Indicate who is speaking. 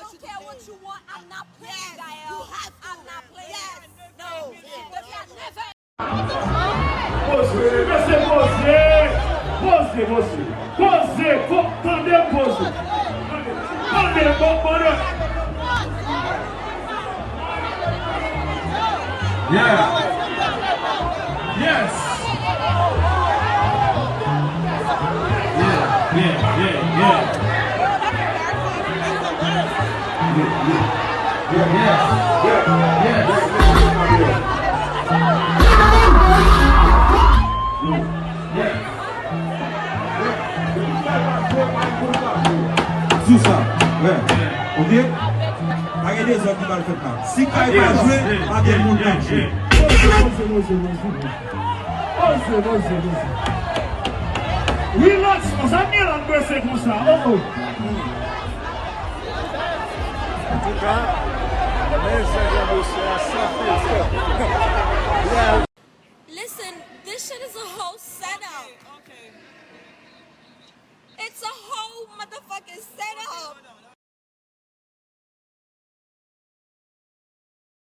Speaker 1: don't care what you want. I'm not playing, Gael. I'm not playing. Yes. No. Because I never.
Speaker 2: Posez, laissez poser. Posez, posez. Posez, tendez, posez. Tendez, bon. Yeah. Yes. Yeah.
Speaker 3: Tout ça, ouais. Ok? Pas des hommes qui vont le faire. Si tu n'as pas joué, pas de monde qui joue.
Speaker 2: Relax, on s'en est là, c'est comme ça.
Speaker 4: En tout cas,
Speaker 1: Listen, this shit is a whole setup.
Speaker 5: Okay.
Speaker 1: It's a whole motherfucking setup.